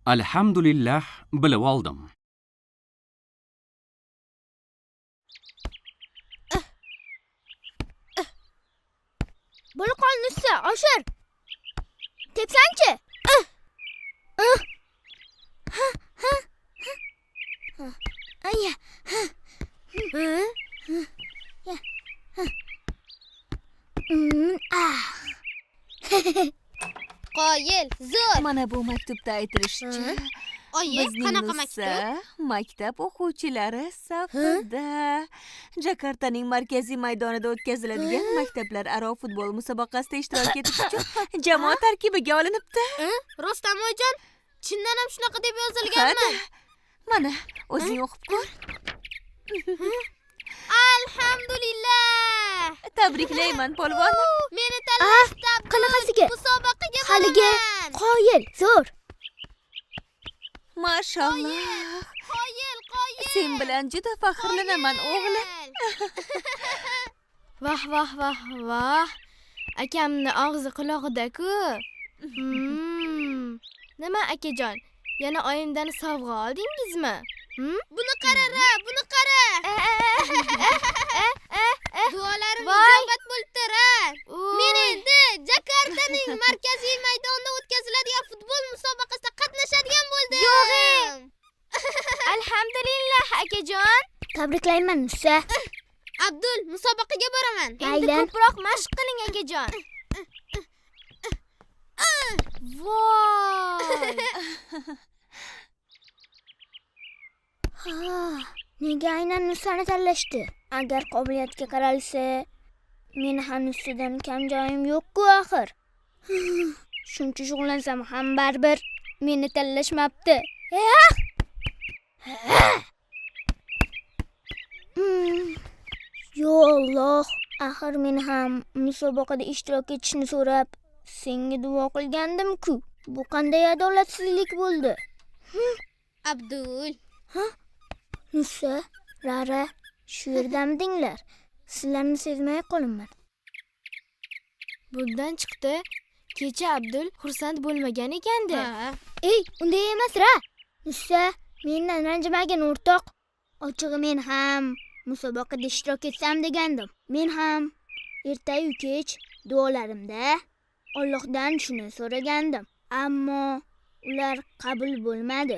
Alhamdulillah bilib oldim. Bo'lib qol Nussa, oshir. Tepsangchi. Ayya. Qoyil, zo'r. Mana bu maktubda aytilishicha, Oyi, bizning qanaqa Nussa maktub? maktab o'quvchilari safida Jakartaning markaziy maydonida o'tkaziladigan maktablararo futbol musobaqasida ishtirok etish uchun jamoa tarkibiga olinibdi. Rostamoyjon, chindan ham shunaqa deb yozilganmi? Mana, o'zing o'qib ko'r. Alhamdulillah. Tabriklayman, polvonim. Meni tanlashdi. Qanaqasiga? Musobaqaga Haligi boraman. qoyil, zo'r. Mashalloh. Qoyil. Sen bilan juda faxrlanaman, o'g'lim. Vah, vah, vah, vah. Akamni og'zi qulog'ida-ku. Nima akajon? Yana oyimdan sovg'a oldingizmi? Buni qara, buni qara. Duolarim Voy. ijobat bo'libdi-ra. Men endi Jakartaning markaziy maydonida o'tkaziladigan futbol musobaqasida qatnashadigan bo'ldim. Yo'g'ing. Alhamdulillah akajon. Tabriklayman Nussa. Abdul, musobaqaga boraman. Endi ko'proq mashq qiling akajon. Voy. Nega aynan Nussani tanlashdi? Agar qobiliyatga qaralsa, meni ham Nussadan kam joyim yo'q-ku axir. Shuncha shug'ullansam ham baribir meni tanlashmabdi. Yo Alloh, axir men ham musobaqada ishtirok etishni so'rab senga duo qilgandim-ku. Bu qanday adolatsizlik bo'ldi? Abdul, Nussa, Rara, shu yerdamidinglar. Sizlarni sezmay qolibman. Bundan chiqdi, kecha Abdul xursand bo'lmagan ekanda. Ey, unday emas-ra. Nussa, mendan ranjimagin o'rtoq. Ochig'i men ham musobaqada ishtirok etsam degandim. Men ham ertayu kech duolarimda Allohdan shuni so'ragandim. Ammo ular qabul bo'lmadi.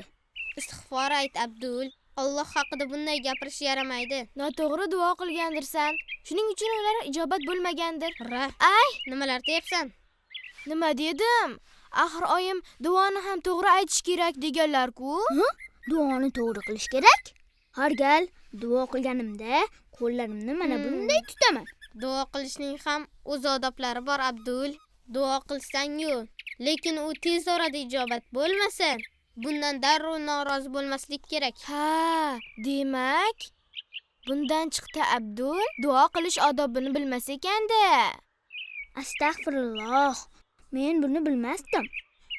istig'for ayt Abdul. Alloh haqida bunday gapirish yaramaydi. Noto'g'ri duo qilgandirsan. Shuning uchun ular ijobat bo'lmagandir. Ay, nimalar deyapsan? Nima dedim? Axir oyim duoni ham to'g'ri aytish kerak deganlar-ku. Duoni to'g'ri qilish kerak? Har gal duo qilganimda qo'llarimni mana bunday tutaman. Duo qilishning ham o'z odoblari bor, Abdul. Duo qilsang-yu, lekin u tez orada ijobat bo'lmasa, bundan darrov norozi bo'lmaslik kerak. Ha, demak, bundan chiqdi Abdul duo qilish odobini bilmas ekanda. Astag'firulloh. Men buni bilmasdim.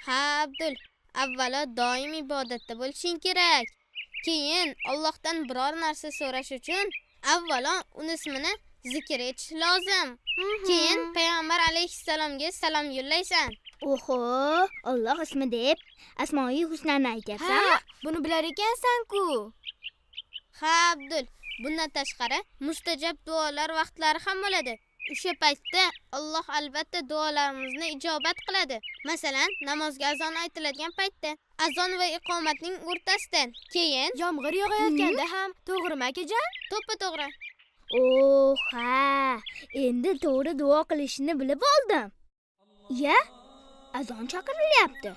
Ha, Abdul, avvalo doim ibodatda bo'lishing kerak. Keyin Allohdan biror narsa so'rash uchun avvalo uning ismini zikr etish lozim. Keyin payg'ambar alayhissalomga salom yo'llaysan. Oho, Alloh ismi deb Asmoyi Husnani aytyapsan. Ha, buni bilar ekansan-ku. Ha, Abdul, bundan tashqari mustajab duolar vaqtlari ham bo'ladi. O'sha paytda Alloh albatta duolarimizni ijobat qiladi. Masalan, namozga azon aytiladigan paytda, azon va iqomatning o'rtasidan. Keyin Yomg'ir yog'ayotganda ham to'g'rimi akajon? to'ppa-to'g'ri. Oh, ha. Endi to'g'ri duo qilishni bilib oldim. Ya, azon chaqirilyapti.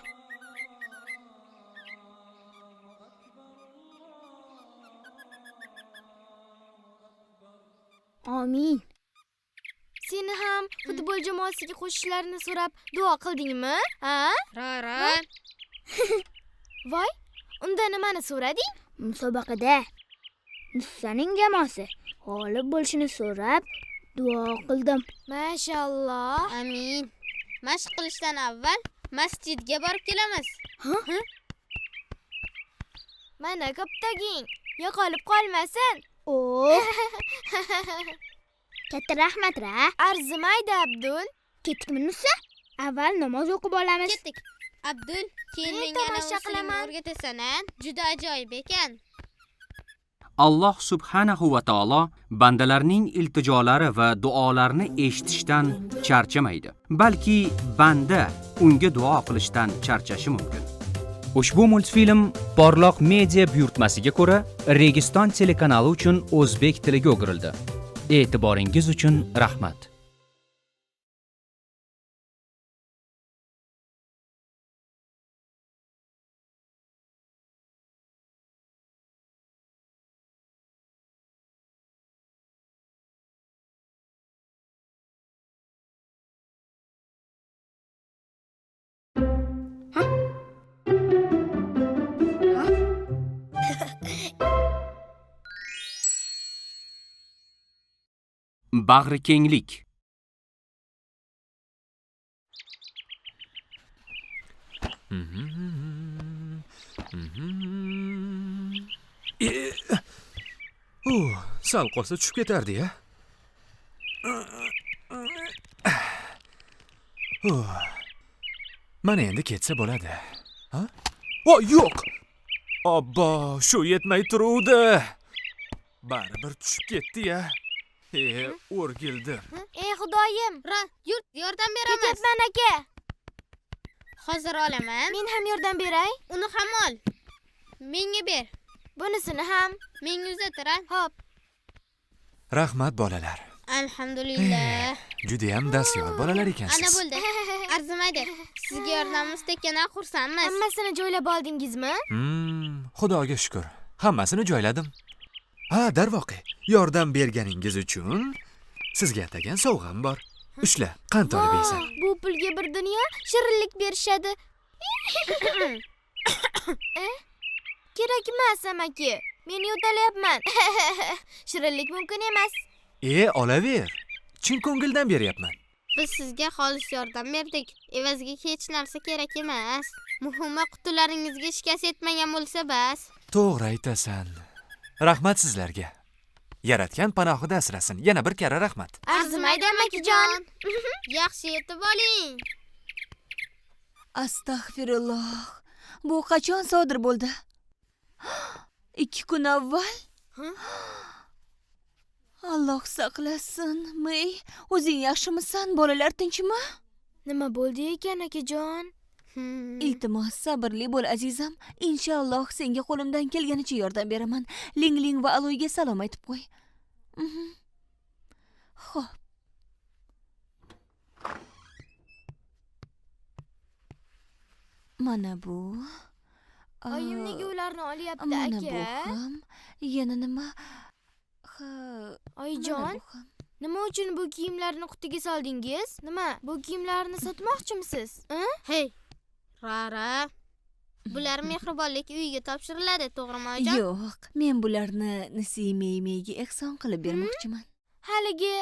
Amin. Seni ham futbol jamoasiga qo'shishlarini so'rab duo qildingmi? Ha? Ra. Voy, unda nimani so'rading? Musobaqada Nussaning jamoasi g'olib bo'lishini so'rab duo qildim. Mashalloh. Amin. Mashq qilishdan avval masjidga borib kelamiz. Mana koptaging, yo'qolib qolmasin. Oh. Katta rahmat-ra. Arzimaydi Abdul. Ketdikmi Nussa? Avval namoz o'qib olamiz. Ketdik. Abdul, keyin Men menga tomosha qilaman. o'rgatasan, a? Juda ajoyib ekan. Alloh subhanahu va taolo bandalarning iltijolari va duolarini eshitishdan charchamaydi. Balki banda unga duo qilishdan charchashi mumkin. Ushbu multfilm Porloq media buyurtmasiga ko'ra Registon telekanali uchun o'zbek tiliga o'girildi. E'tiboringiz uchun rahmat. Bag'rikenglik. Sal qolsa tushib ketardi-ya. Mana endi ketsa bo'ladi. Ha? Yo'q. Obbo, shu yetmay turuvdi. Baribir tushib ketdi-ya. O'rgildim. Ey xudoyim, Yurt, yordam beramiz. ketyapman aka. Hozir olaman. Men ham yordam beray. Uni ham ol. Menga ber. Bunisini ham. Menga uzatiran. Hop. Rahmat bolalar. Alhamdulillah. Juda ham dastyor bolalar Ana ekansiz. bo'ldi. Arzimaydi. Sizga yordamimiz tekkandan xursandmiz. Hammasini joylab oldingizmi? Xudoga shukr. Hammasini joyladim. Ha, darvoqe. Yordam berganingiz uchun sizga atagan sovg'am bor. Ushla, qand olib yeysan. Bu pulga bir dunyo shirinlik berishadi. Kerak emas, amaki. Men yo'talyapman. Shirinlik mumkin emas. Olaver. Chin ko'ngildan beryapman. Biz sizga xolis yordam berdik. Evaziga hech narsa kerak emas. Muhimi qutularingizga shikast yetmagan bo'lsa bas. To'g'ri aytasan. Rahmat sizlarga. Yaratgan panohida asrasin. Yana bir karra rahmat. Arzimaydi, amakijon. Yaxshi yetib oling. Astag'firulloh. Bu qachon sodir bo'ldi? 2 kun avval? Alloh saqlasin. Mey, o'zing yaxshimisan? Bolalar tinchmi? Nima bo'ldi ekan, akajon? Iltimos, sabrli bo'l azizam. Inshaalloh senga qo'limdan kelganicha yordam beraman. Ling va Aloyga salom aytib qo'y. Xo'p. Mana bu. Oyim nega ularni olyapti, Mana bu aka? ham. Yana nima? Oyijon, nima uchun bu kiyimlarni qutiga soldingiz? Nima? Bu kiyimlarni sotmoqchimisiz? Hey, Rara. Bular mehribonlik uyiga topshiriladi, to'g'rimi, oyijon? Yo'q, men bularni Nasimaga ehson qilib bermoqchiman. Haligi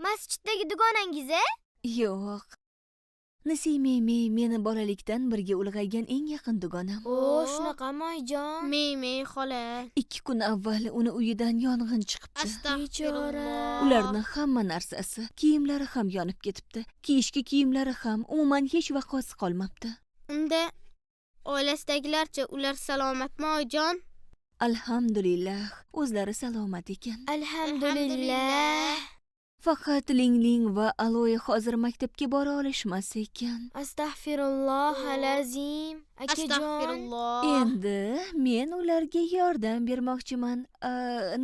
masjiddagi dugonangiz-a? Yo'q. Nasima meni bolalikdan birga ulg'aygan eng yaqin dugonam. Shunaqami, oyijon? Mey xola. 2 kun avval uni uyidan yong'in chiqibdi. Astag'firulloh. Ularni hamma narsasi, kiyimlari ham yonib ketibdi. Kiyishki kiyimlari ham umuman hech vaqosi qolmabdi. Unda oilasidagilarcha ular salomatmi, oyijon? Alhamdulillah, o'zlari salomat ekan. Alhamdulillah. Faqat Ling va Aloy hozir maktabga bora olishmas ekan. Astag'firulloh alazim. Akajon. Astag'firulloh. Endi men ularga yordam bermoqchiman.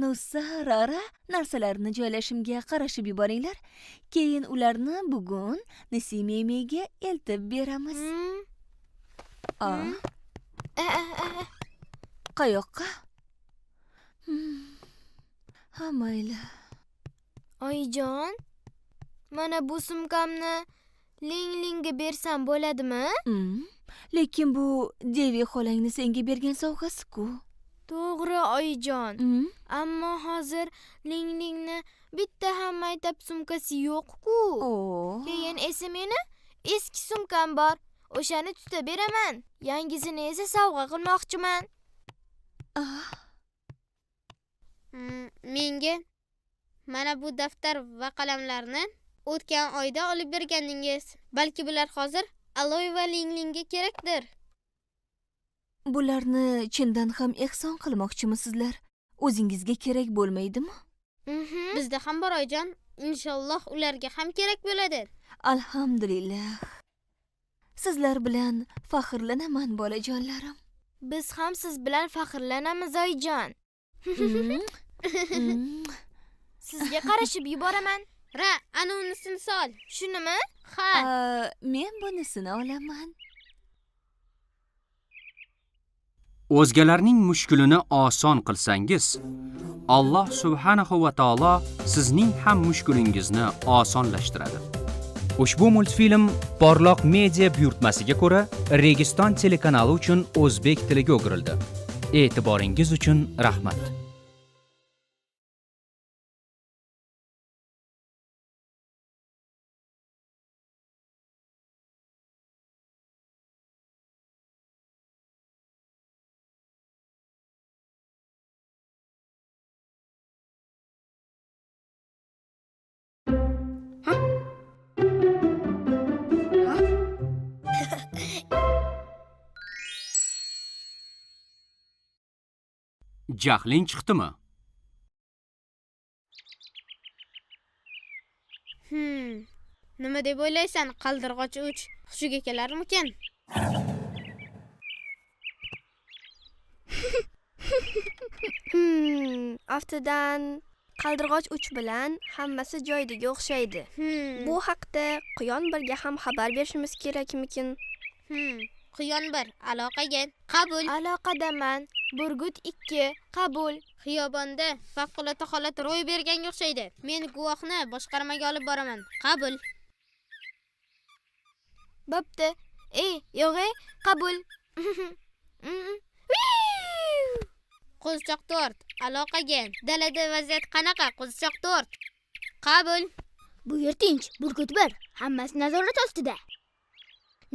Nusa, Rara, narsalarni joylashimga qarashib yuboringlar. Keyin ularni bugun Nasimaga eltib beramiz. Qayoqqa? Ha, mayli. Oyijon, mana bu sumkamni Lingga bersam bo'ladimi? Lekin bu Devi xolangni senga bergan sovg'asi-ku. To'g'ri, oyijon. Ammo hozir Lingni bitta ham maytab sumkasi yo'q-ku. Keyin esa meni eski sumkam bor. O'shani tutib beraman. Yangisini esa sovg'a qilmoqchiman. Menga mana bu daftar va qalamlarni o'tgan oyda olib berganingiz. Balki bular hozir Aloy va linglingga kerakdir. Bularni chindan ham ehson qilmoqchimisizlar? O'zingizga kerak bo'lmaydimi? Bizda ham bor oyijon. Inshaalloh ularga ham kerak bo'ladi. Alhamdulillah. Sizlar bilan faxrlanaman bolajonlarim. Biz ham siz bilan faxrlanamiz oyijon. Sizga qarashib yuboraman. Ra, ana unisini sol. Shunimi? Ha. Men bunisini olaman. O'zgalarning mushkulini oson qilsangiz, Alloh subhanahu va taolo sizning ham mushkulingizni osonlashtiradi. Ushbu multfilm Porloq media buyurtmasiga ko'ra Registon telekanali uchun o'zbek tiliga o'girildi. E'tiboringiz uchun rahmat. Jahling chiqdimi? Nima deb o'ylaysan? Qaldirg'och uch hushiga kelarmikan? Aftidan qaldirg'och uch bilan hammasi joyiga o'xshaydi. Bu haqda Quyon birga ham xabar berishimiz kerakmikin? Quyon bir aloqaga qabul. Aloqadaman. Burgut 2 qabul. Xiyobonda favqulodda holat ro'y berganga o'xshaydi. Men guvohni boshqarmaga olib boraman. Qabul. Bo'pti. Yo'g'e, qabul. Qo'zichoq 4 aloqaga. Dalada vaziyat qanaqa? Qo'zichoq 4 qabul. Bu yer tinch, Burgut 1. Hammasi nazorat ostida.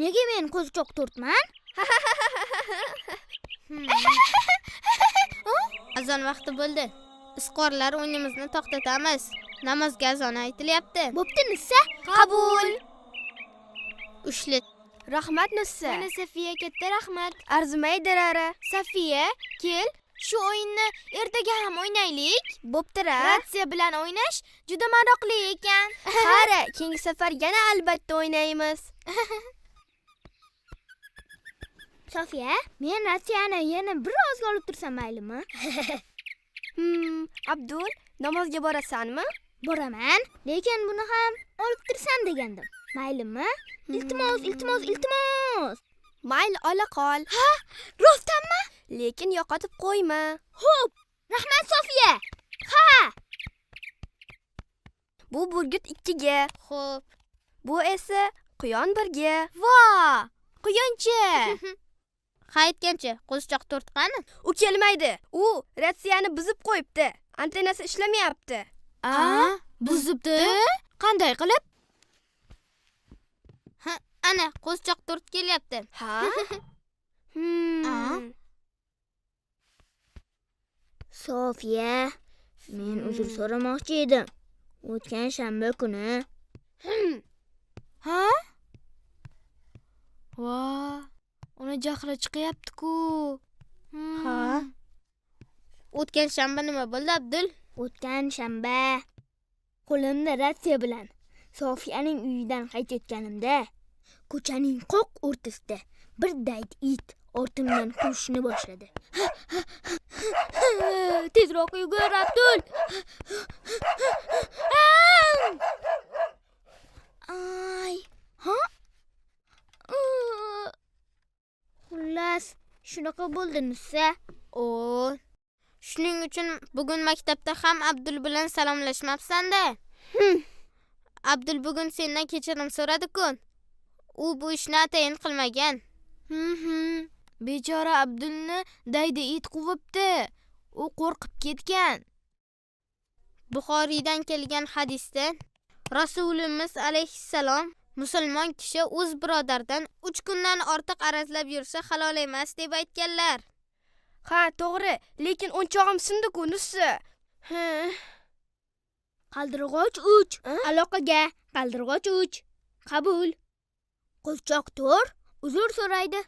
Nega men qo'zichoq 4man? Azon vaqti bo'ldi. Isqorlar o'yinimizni to'xtatamiz. Namozga azon aytilyapti. Bo'pti, Nissa. Qabul. Ushli. Rahmat Nissa. Mana Safiya, katta rahmat. Arzimaydi Rara. Safiya, kel. Shu o'yinni ertaga ham o'ynaylik. Bo'pti-ra. Ratsiya bilan o'ynash juda maroqli ekan. Qara, keyingi safar yana albatta o'ynaymiz. Safiya, men ratsiyani yana bir ozga olib tursam maylimi? Abdul, namozga borasanmi? Boraman, lekin buni ham olib tursam degandim. Maylimi? Iltimos. Mayli, ola qol. Ha, rostdanmi? Lekin yo'qotib qo'yma. Xo'p, rahmat Safiya. Ha. Bu Burgut 2ga. Xo'p. Bu esa Quyon 1ga. Vo! Quyonchi. Qaytgancha qo'zichoq 4 qani? U kelmaydi. U ratsiyani buzib qo'yibdi. Antennasi ishlamayapti. Buzibdi? Qanday qilib? Ana qo'zichoq 4 kelyapti. Ha? Safiya, men uzr so'ramoqchi edim. O'tgan shanba kuni. Ha? Va, uni jahli chiqyapti-ku. Ha? O'tgan shanba nima bo'ldi, Abdul? O'tgan shanba qo'limda ratsiya bilan Sofiyaning uyidan qaytayotganimda ko'chaning qoq o'rtasida bir daydi it ortimdan quvishni boshladi. Tezroq yugur, Abdul. Ay, ha? Xullas, shunaqa bo'ldi Nissa. Shuning uchun bugun maktabda ham Abdul bilan salomlashmabsan-da. Abdul bugun sendan kechirim so'radi-ku. U bu ishni atayin qilmagan. Bechora Abdulni daydi it quvibdi. U qo'rqib ketgan. Buxoriydan kelgan hadisda Rasulimiz alayhissalom musulmon kishi o'z birodaridan 3 kundan ortiq arazlab yursa halol emas deb aytganlar. Ha, to'g'ri, lekin o'nchog'im sindi-ku, Nissa. Qaldirg'och 3. Aloqaga qaldirg'och 3. Qabul. Qo'lchoq to'r uzr so'raydi.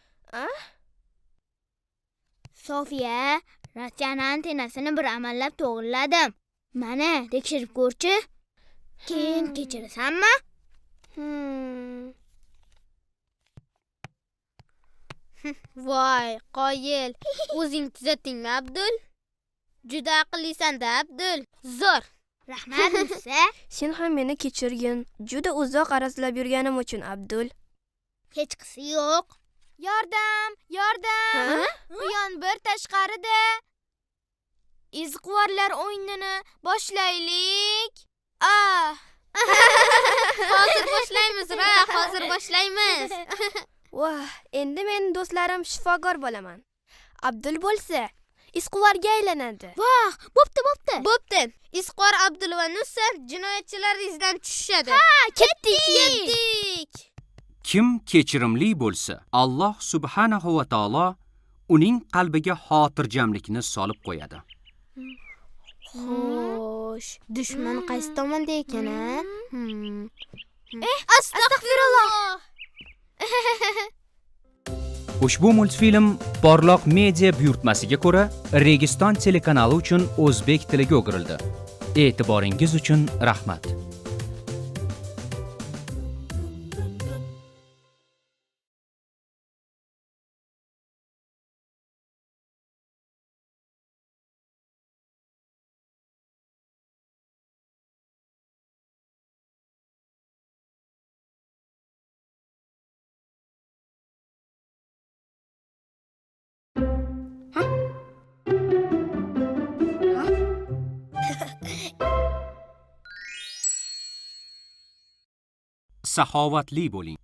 Sofiya, ratsiyan antenasini bir amallab to'g'riladim. Mana, tekshirib ko'rchi. Keyin kechirasanmi? Voy, qoyil. O'zing tuzatdingmi, Abdul? Juda aqllisan-da, Abdul. Zo'r. Rahmat, Musa. Sen ham meni kechirgin. Juda uzoq arazlab yurganim uchun, Abdul. Hech qisi yo'q. Yordam, yordam. Buyon bir tashqarida. Izquvarlar o'yinini boshlaylik. Hozir boshlaymiz, hozir boshlaymiz. Voh, endi men do'stlarim shifokor bo'laman. Abdul bo'lsa, isquvarga aylanadi. Voh, bo'pti. Bo'pti. Isqor Abdul va Nusrat jinoyatchilar izidan tushishadi. Ketdik. Kim kechirimli bo'lsa, Alloh subhanahu va taolo uning qalbiga xotirjamlikni solib qo'yadi. Xo'sh, dushman qaysi tomonda ekan-a? Astagfirulloh. Ushbu multfilm Porloq media buyurtmasiga ko'ra Registon telekanali uchun o'zbek tiliga o'girildi. E'tiboringiz uchun rahmat. Saxovatli bo'ling.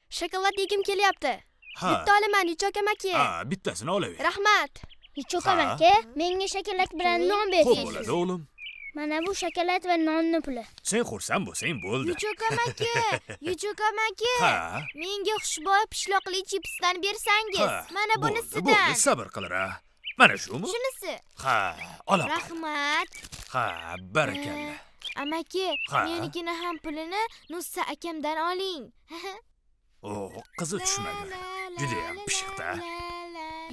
Shokolad yegim kelyapti. Ha. Bitta olaman, Yuchoq amaki. Ha, bittasini olaver. Rahmat. Yuchoq Ha. amaki, menga shokolad bilan non Xo'p bersangiz. bo'ladi, o'g'lim. Mana bu shokolad va nonni puli. Sen xursand bo'lsang bo'ldi. Yuchoq amaki. Ha. Menga xushbo'y pishloqli chipsdan bersangiz. Ha. Mana Bo'ldi, bunisidan. sabr qilra. Mana shumi? Shunisi. Ha, olaman. Rahmat. Ha, barakalla. Amaki, Ha. menikini ham pulini Nusa akamdan oling. O, qizi tushmagan. Judayam pishiqda.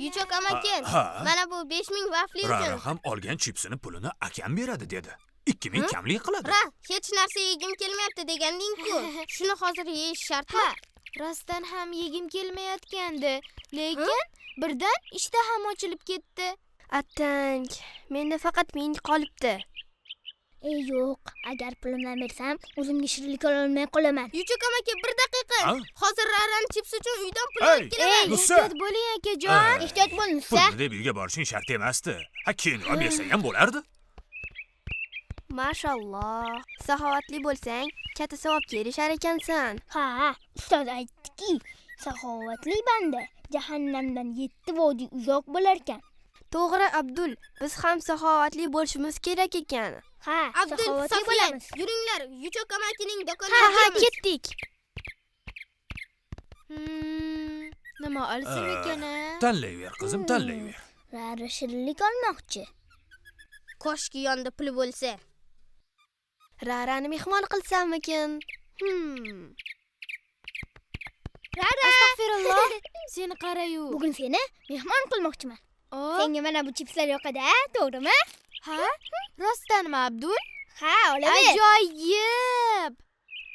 Yuchoq amaki, Ha. mana bu 5000 vafli Rara uchun. ham olgan chipsini pulini akam beradi dedi. 2000 kamlik qiladi. Hech narsa yegim kelmayapti deganding-ku. Shuni hozir yeyish shartmi? Rostdan ham yegim kelmayotgandi, lekin birdan ishtaham ochilib ketdi. Attang, menda faqat ming qolibdi. Yo'q, agar pulimni bersam, o'zimga shirinlik ololmay qolaman. Yuchoq amaki, bir daqiqa. Ha? Hozir Rarani chips uchun uydan pul Ey, olib kelaman. Nusa! Ehtiyot bo'ling akajon. Ehtiyot bo'l, Nusa. Pulni deb uyga borishing shart emasdi. Ha, keyinroq bersang ham bo'lardi. Mashalloh. Saxovatli bo'lsang, katta savobga erishar ekansan. Ha, ustoz aytdiki, saxovatli banda jahannamdan 7 vodiy uzoq bo'lar ekan. To'g'ri, Abdul, biz ham saxovatli bo'lishimiz kerak ekan. Ha, Abdul, saxovatli Sofiya, bo'lamiz. yuringlar. Yuchoq amakining do'koniga Ha, boramiz. ketdik. Nima olsam ekan-a? Tanlayver, qizim, tanlayver. Rara shirinlik olmoqchi. Koshki yonda puli bo'lsa. Rarani mehmon qilsammikin? Astagfirulloh. Seni qara-yu. Bugun seni mehmon qilmoqchiman. Senga mana bu chipslar yoqadi, to'g'rimi? Ha? Rostdanmi, Abdul? Ha, olaver. Ajoyib.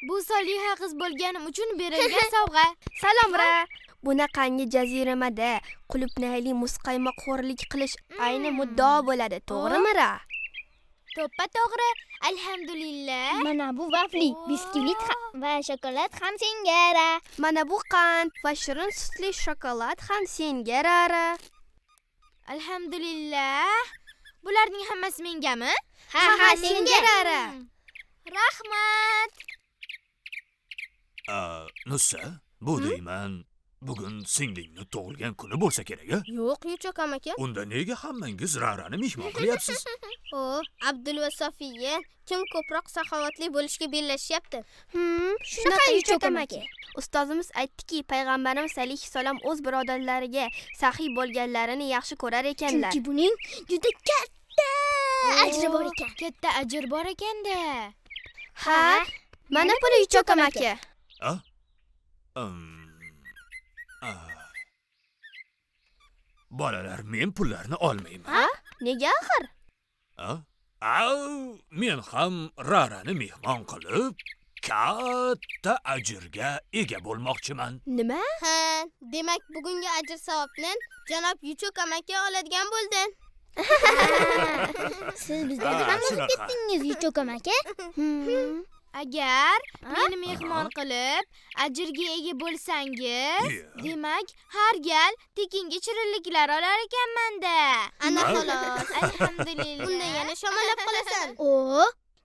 Bu Soliha qiz bo'lganim uchun berilgan sovg'a. Salom, Ra. Bunaqangi jaziramada qulupnayli muzqaymoqxo'rlik qilish ayni muddao bo'ladi, to'g'rimi, Ra? To'ppa to'g'ri. Alhamdulillah. Mana bu vafli, biskvit va shokolad ham senga, Ra. Mana bu qand va shirin sutli shokolad ham senga, Rara. Alhamdulillah. Bularning hammasi mengami? Ha, senga, Rara. Rahmat. Nusa, bu deyman, bugun singlingni tug'ilgan kuni bo'lsa kerak-a? Yo'q, Yuchoq amaki. Unda nega hammangiz Rarani mehmon qilyapsiz? Abdul va Sofiya kim ko'proq saxovatli bo'lishga bellashyapti? Shunaqa Yuchoq Yuchoq amaki. amaki. Ustozimiz aytdiki, payg'ambarimiz alayhissalom o'z birodarlariga saxiy bo'lganlarini yaxshi ko'rar ekanlar. Chunki buning juda katta ajri bor ekan. Katta ajr bor ekanda. Ha, Mana puli Yuchoq amaki. A? Ah. Bolalar, men pullarni olmayman. Nega axir? Men ham Rarani mehmon qilib, katta ajrga ega bo'lmoqchiman. Nima? Ha, demak bugungi ajr savobni janob Yuchoq amaki oladigan bo'ldin. Siz bizlarga ham o'qib shunaqa. ketdingiz, Yuchoq amaki. Agar meni mehmon qilib ajrga ega bo'lsangiz, demak har gal tekinga shirinliklar olar ekanman-da. Ana xolos. Alhamdulillah. Unda yana shamollab qolasan. O,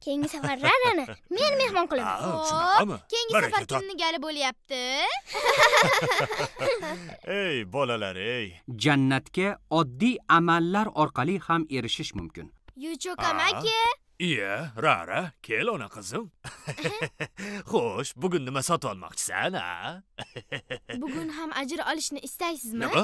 keyingi safar Rarani men mehmon qilaman. Shunaqami? Keyingi Baraka safar top. kimni gali bo'lyapti? Ey bolalar, ey. Jannatga oddiy amallar orqali ham erishish mumkin. Yuchoq Aa. amaki, Iya, Rara, kel ona qizim. Xo'sh, bugun nima sotib olmoqchisan, a? bugun ham ajr olishni istaysizmi? Nima?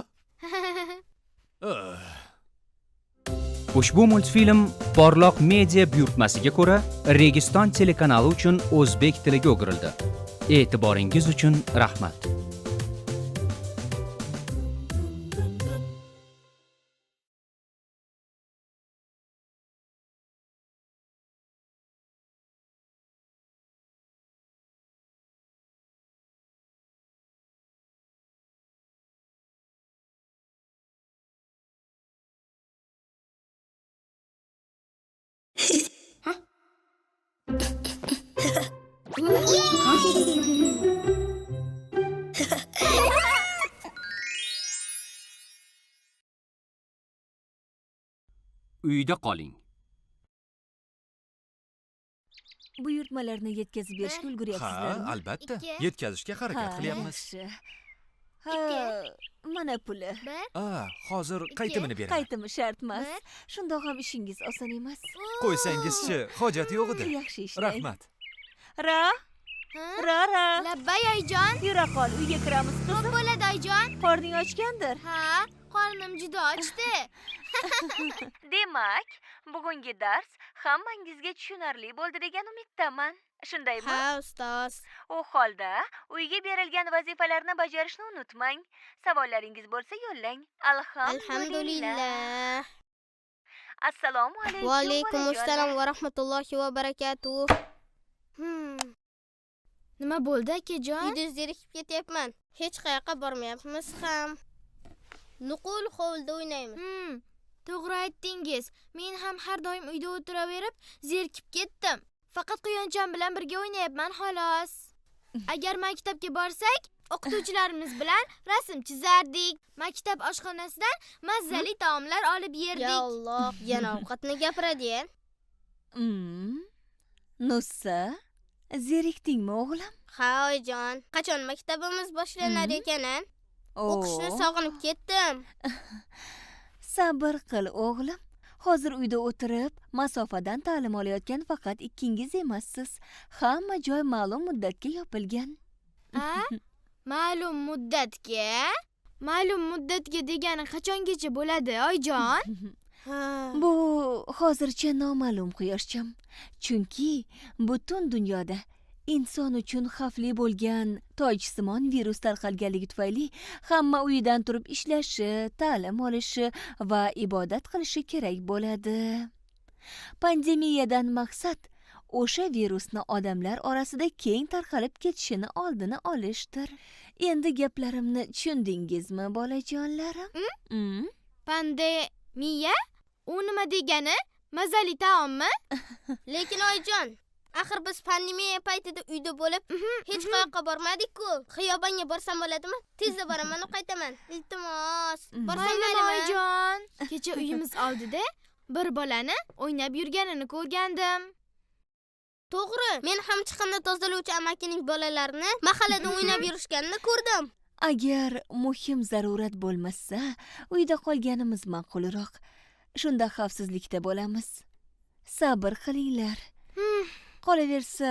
Ushbu multfilm Porloq media buyurtmasiga ko'ra Registon telekanali uchun o'zbek tiliga o'girildi. E'tiboringiz uchun rahmat. Uyda qoling. Buyurtmalarni yetkazib berishga Ha, ulguryapsizlarmi? albatta. Ikki. Yetkazishga harakat qilyapmiz. Yaxshi. Ha, mana puli. Hozir qaytimini beraman. Qaytimi shart emas. Shundoq ham ishingiz oson emas. Qo'ysangizchi, hojat yo'q edi. Yaxshi ishlang. Rahmat. Ra, Ra. Labbay oyijon. Yura qol, uyga kiramiz Xo'p qizim. bo'ladi oyijon. Qorning ochgandir. Ha, qornim juda ochdi. Demak, bugungi dars hammangizga tushunarli bo'ldi degan umiddaman. Shundaymi? Ha, ustoz. U holda uyga berilgan vazifalarni bajarishni unutmang. Savollaringiz bo'lsa yo'llang. Alhamdulillah. Assalomu alaykum. Va alaykum bolajonim. assalom va rahmatullohi va barakatuh. Nima bo'ldi akajon? Uyda zerikib ketyapman. Hech qayoqqa bormayapmiz ham. Nuqul hovlida o'ynaymiz. To'g'ri aytdingiz. Men ham har doim uyda o'tiraverib zerikib ketdim. Faqat quyoncham bilan birga o'ynayapman xolos. Agar maktabga borsak, o'qituvchilarimiz bilan rasm chizardik. Maktab oshxonasidan mazali taomlar olib yerdik. Ya Alloh, yana ovqatni gapiradi-ya. Nussa, zerikdingmi o'g'lim? Ha, oyijon. Qachon maktabimiz boshlanar ekan? O'qishni sog'inib ketdim. Sabr qil o'g'lim. Hozir uyda o'tirib, masofadan ta'lim olayotgan faqat ikkingiz emassiz. Hamma joy ma'lum muddatga yopilgan. Ma'lum muddatga? Ma'lum muddatga degani qachongacha bo'ladi, oyijon? Bu hozircha noma'lum quyoshcham. Chunki butun dunyoda inson uchun xavfli bo'lgan tojsimon virus tarqalganligi tufayli hamma uyidan turib ishlashi, ta'lim olishi va ibodat qilishi kerak bo'ladi. Pandemiyadan maqsad o'sha virusni odamlar orasida keng tarqalib ketishini oldini olishdir. Endi gaplarimni tushundingizmi, bolajonlarim? Pandemiya? U nima degani? Mazali taommi? Lekin oyijon, axir biz pandemiya paytida uyda bo'lib, hech qayoqqa bormadik-ku. Xiyobonga borsam bo'ladimi? Tezda boraman, qaytaman. Iltimos, borsam maylimi? Oyijon, kecha uyimiz oldida bir bolani o'ynab yurganini ko'rgandim. To'g'ri, men ham chiqindi tozalovchi amakining bolalarini mahallada o'ynab yurishganini ko'rdim. Agar muhim zarurat bo'lmasa, uyda qolganimiz ma'qulroq. Shunda xavfsizlikda bo'lamiz. Sabr qilinglar. Qolaversa,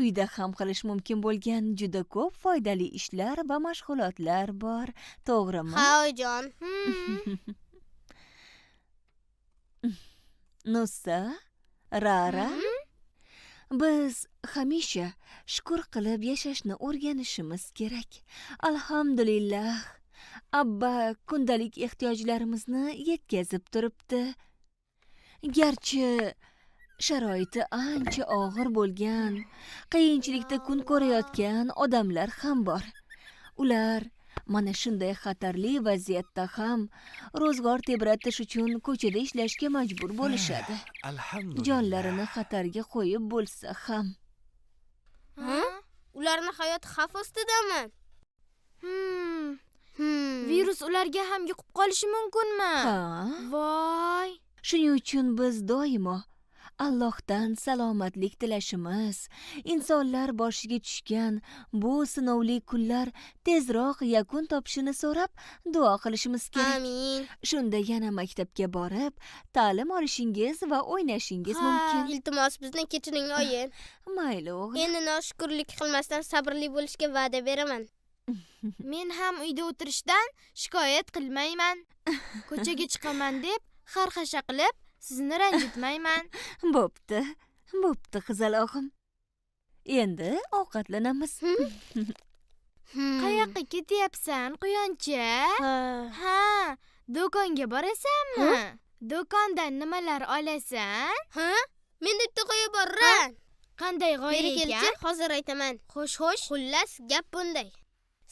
uyda ham qilish mumkin bo'lgan juda ko'p foydali ishlar va mashg'ulotlar bor, to'g'rimi? Ha, oyijon. Nussa, Rara, Biz hamisha shukr qilib yashashni o'rganishimiz kerak. Alhamdulillah. Abba kundalik ehtiyojlarimizni yetkazib turibdi. Garchi sharoiti ancha og'ir bo'lgan, qiyinchilikda kun ko'rayotgan odamlar ham bor. Ular mana shunday xatarli vaziyatda ham ro'zg'or tebratish uchun ko'chada ishlashga majbur bo'lishadi. Alhamdulillah. Jonlarini xatarga qo'yib bo'lsa ham. Ha? Ularning hayoti xavf ostidami? Virus ularga ham yuqib qolishi mumkinmi? Ha? Voy. Shuning uchun biz doimo Allohdan salomatlik tilashimiz, insonlar boshiga tushgan bu sinovli kunlar tezroq yakun topishini so'rab duo qilishimiz kerak. Amin. Shunda yana maktabga borib, ta'lim olishingiz va o'ynashingiz mumkin. Iltimos bizni kechiring oyi. Mayli o'g'il. Endi noshukrlik qilmasdan sabrli bo'lishga va'da beraman. Men ham uyda o'tirishdan shikoyat qilmayman. Ko'chaga chiqaman deb xarxasha qilib sizni ranjitmayman. Bo'pti. Bo'pti qizalog'im. Endi ovqatlanamiz. Qayoqqa ketyapsan, Quyoncha? Ha, do'konga borasanmi? Do'kondan nimalar olasan? Ha? Men bitta qo'ya borran. Qanday g'oya Beri kelchi, ekan? hozir aytaman. Xo'sh. Xullas, gap bunday.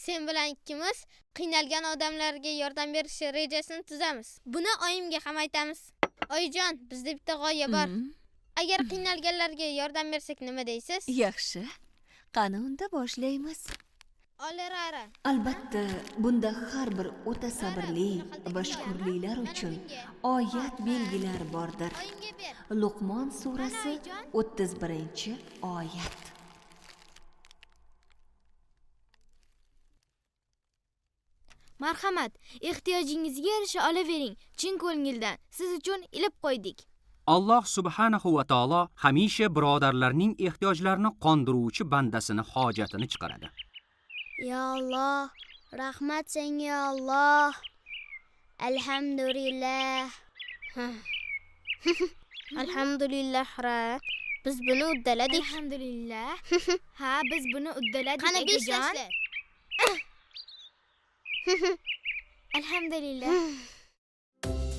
Sen bilan ikkimiz qiynalgan odamlarga yordam berish rejasini tuzamiz. Buni oyimga ham aytamiz. Oyijon, bizda bitta g'oya bor. Agar qiynalganlarga yordam bersak nima deysiz? Yaxshi. Qani unda boshlaymiz. Olerara. Albatta, bunda har bir o'ta sabrli va shukrlilar uchun oyat belgilar bordir. Oyimga ber. Luqmon surasi 31-oyat. Marhamat, ehtiyojingizga yarasha olavering. Chin ko'ngildan siz uchun ilib qo'ydik. Alloh subhanahu va taolo hamisha birodarlarning ehtiyojlarini qondiruvchi bandasini hojatini chiqaradi. Ya Alloh, rahmat senga ya Alloh. Alhamdulillah. Alhamdulillah ra. Biz buni uddaladik. Alhamdulillah. Ha, biz buni uddaladik. Qani akajon. beshlashlar. Alhamdulillah.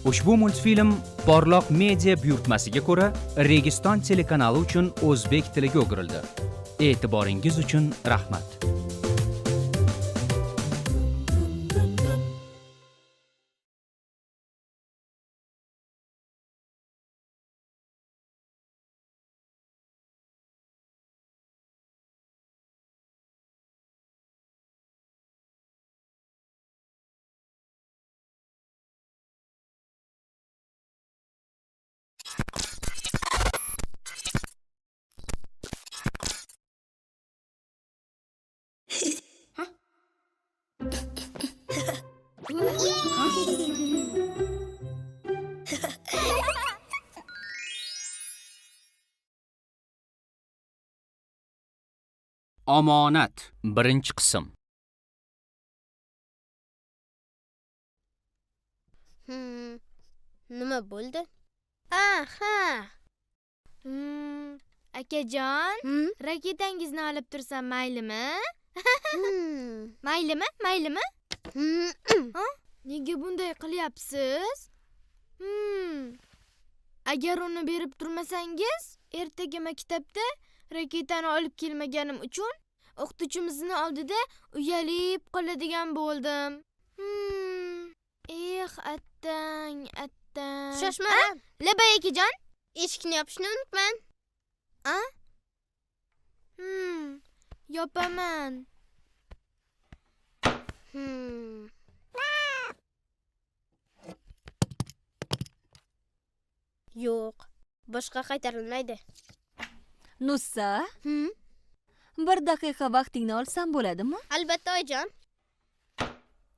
Ushbu multfilm Porloq media buyurtmasiga ko'ra Registon telekanali uchun o'zbek tiliga o'girildi. E'tiboringiz uchun rahmat. Omonat. Birinchi qism. Nima bo'ldi? Aha. Akajon, raketangizni olib tursam maylimi? Maylimi? Nega bunday qilyapsiz? Agar uni berib turmasangiz, ertaga maktabda raketani olib kelmaganim uchun o'qituvchimizning oldida uyalib qoladigan bo'ldim. Attang. Shoshma. Labay akajon, Eshikni yopishni unutmang. yopaman. Yo'q, boshqa qaytarilmaydi. Nussa, bir daqiqa vaqtingni olsam bo'ladimi? Albatta oyijon.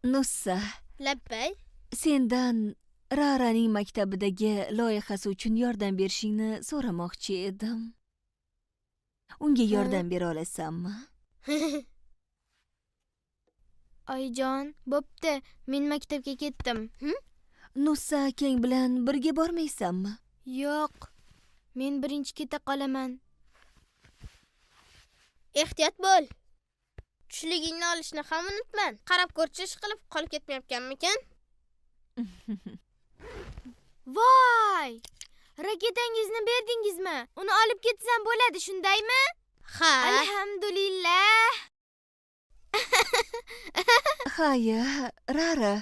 Nussa, Labbay. sendan Raraning maktabidagi loyihasi uchun yordam berishingni so'ramoqchi edim. Unga yordam bera olasanmi? Oyijon, bo'pti, men maktabga ketdim. Nussa akang bilan birga bormaysanmi? Yo'q, men birinchi keta qolaman. Ehtiyot bo'l. Tushligingni olishni ham unutma. Qarab ko'rchish qilib qolib ketmayapkanmikan? Voy! Raketangizni berdingizmi? Uni olib ketsam bo'ladi, shundaymi? Ha. Alhamdulillah. Haya, Rara,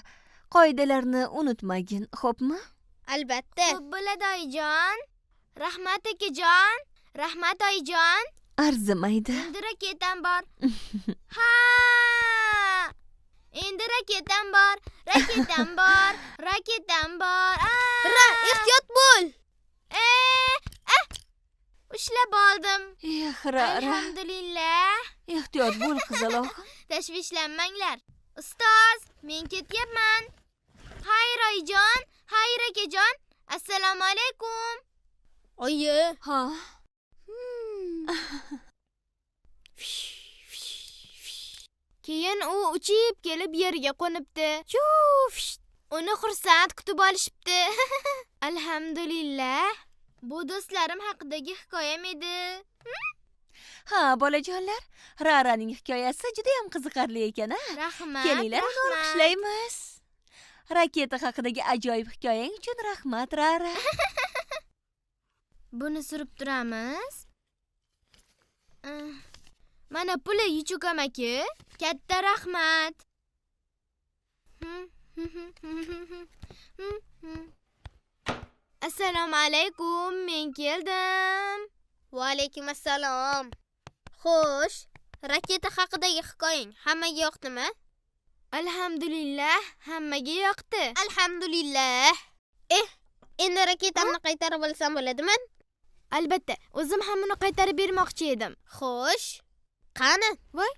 qoidalarni unutmagin, xo'pmi? Albatta. Xo'p bo'ladi oyijon. Rahmat akajon. Rahmat oyijon. Arzimaydi. Endi raketam bor. Ha! Endi raketam bor. Raketam bor. Raketam bor. Ehtiyot bo'l. Ushlab oldim. Rara, Alhamdulillah. ehtiyot bo'l, qizaloq. Tashvishlanmanglar. Ustoz, men ketyapman. Xayr oyijon, xayr akajon. Assalomu alaykum. Oyi. Ha, Keyin u uchib kelib yerga qo'nibdi. Chuf! Uni xursand kutib olishibdi. Alhamdulillah. Bu do'stlarim haqidagi hikoyam edi. ha, bolajonlar, Raraning hikoyasi juda ham qiziqarli ekan-a? Rahmat. Kelinglar, uni rahmat. olqishlaymiz. Raketa haqidagi ajoyib hikoyang uchun rahmat, Rara. Buni surib turamiz. Mana puli Yuchuk amaki. Katta rahmat. Assalomu alaykum. Men keldim. Va alaykum assalom. Xo'sh, raketa haqidagi hikoyang hammaga yoqdimi? Alhamdulillah, hammaga yoqdi. Alhamdulillah. Endi raketamni qaytarib olsam bo'ladimi? Albatta, o'zim ham uni qaytarib bermoqchi edim. Xo'sh. Qani? Voy.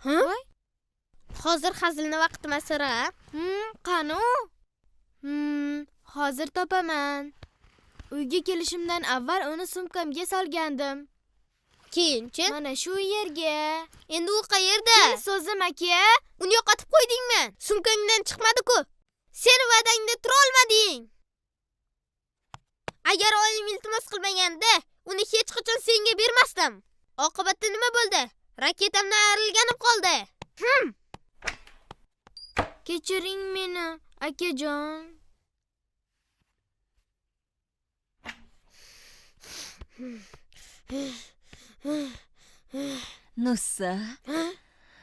Ha? Voy. Hozir hazilni vaqti masira. Qani u? Hozir topaman. Uyga kelishimdan avval uni sumkamga solgandim. Keyinchi? Mana shu yerga. Endi u qayerda? So'zim aka. Uni yo'qotib qo'ydingmi? Sumkangdan chiqmadi-ku. Sen va'dangda tura olmading. Agar oyim iltimos qilmaganda, uni hech qachon senga bermasdim. Oqibatda nima bo'ldi? Raketamdan ayrilganib qoldi. Kechiring meni, akajon. Nussa,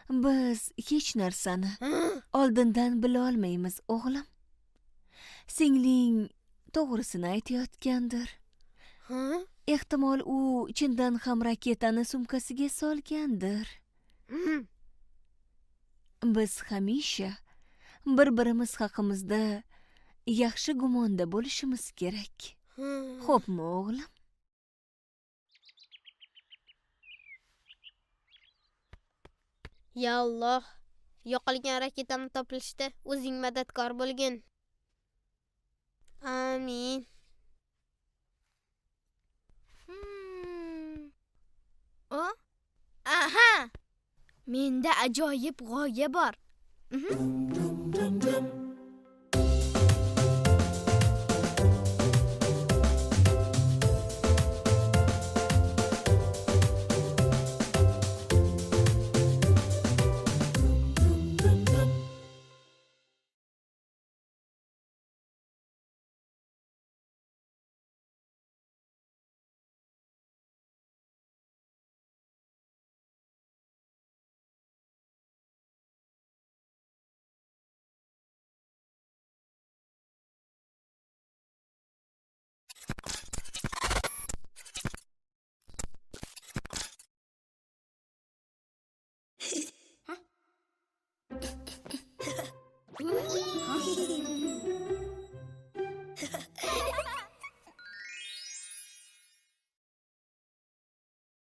biz hech narsani oldindan bila olmaymiz, o'g'lim. Singling to'g'risini aytayotgandir. Ehtimol u chindan ham raketani sumkasiga solgandir. Biz hamisha bir-birimiz haqimizda yaxshi gumonda bo'lishimiz kerak. Xo'pmi, o'g'lim? Ya Alloh, yo'qolgan raketamni topilishda o'zing madadkor bo'lgin. Amin. Aha! Menda ajoyib g'oya bor.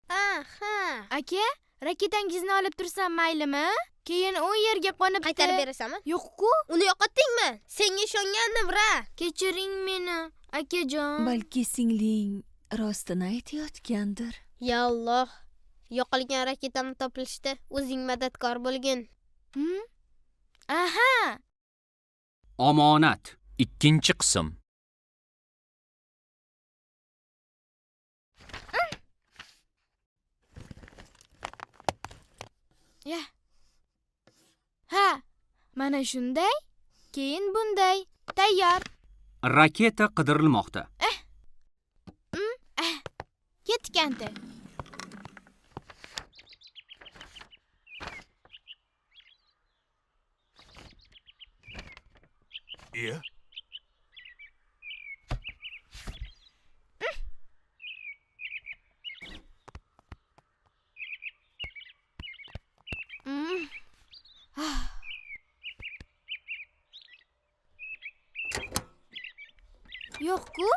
Aha. Aka, raketangizni olib tursam maylimi? Keyin u yerga qo'nib Qaytarib berasanmi? Yo'q-ku. Uni yo'qotdingmi? Senga ishongandim, ra. Kechiring meni, akajon. Balki singling rostini aytayotgandir. Ya Alloh, yo'qolgan raketamni topilishda o'zing madadkor bo'lgin. Aha! Omonat. 2-qism. Ha, mana shunday. Keyin bunday. Tayyor. Raketa qidirilmoqda. Ketgandi. Iya. Mm. Yo'q-ku?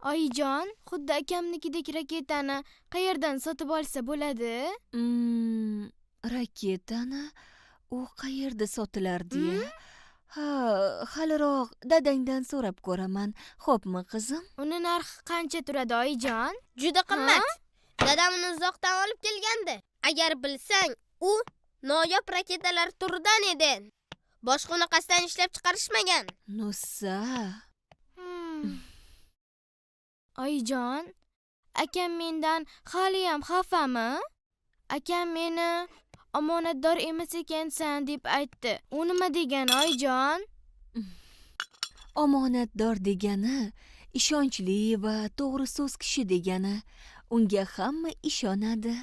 Oyijon, xuddi akamnikidek raketani qayerdan sotib olsa bo'ladi? Raketani u qayerda sotilardi? Ha, haliroq dadangdan so'rab ko'raman. Xo'pmi, qizim? Uni narxi qancha turadi, oyijon? Juda qimmat. Dadam uni uzoqdan olib kelgandi. Agar bilsang, u noyob raketalar turidan edi. Boshqa unaqasidan ishlab chiqarishmagan. Nusa. Oyijon, akam mendan haliyam xafami? Akam meni omonatdor emas ekansan deb aytdi. U nima degani, oyijon? Omonatdor degani ishonchli va to'g'ri so'z kishi degani. Unga hamma ishonadi.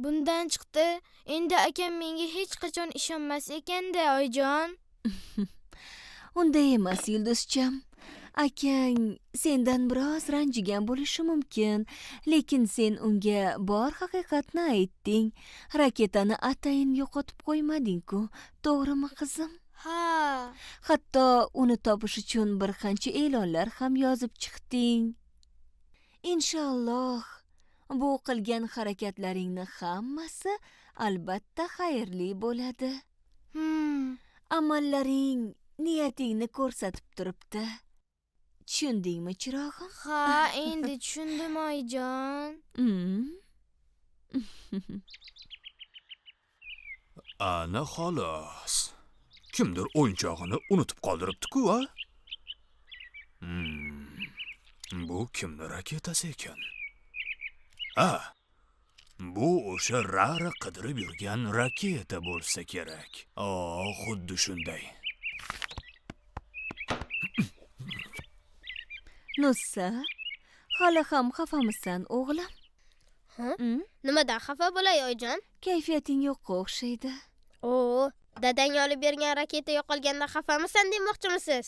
Bundan chiqdi, endi akam menga hech qachon ishonmas ekanda, oyijon. Unday emas, Yulduzcham. Akang sendan biroz ranjigan bo'lishi mumkin, lekin sen unga bor haqiqatni aytding. Raketani atayin yo'qotib qo'ymading-ku, to'g'rimi, qizim? Ha. Hatto uni topish uchun bir qancha e'lonlar ham yozib chiqding. Inshaalloh, bu qilgan harakatlaringni hammasi albatta xayrli bo'ladi. Amallaring niyatingni ko'rsatib turibdi. Tushundingmi, chirog'im? Ha, endi tushundim, oyijon. Ana xolos. Kimdir o'yinchog'ini unutib qoldiribdi-ku, a? Bu kimning raketasi ekan? Bu o'sha Rara qidirib yurgan raketa bo'lsa kerak. Xuddi shunday. Nusa, hali ham xafamisan, o'g'lim? Nimadan xafa bo'lay, oyijon? Kayfiyating yo'qqa o'xshaydi. Dadang olib bergan raketa yo'qolganda xafamisan demoqchimisiz?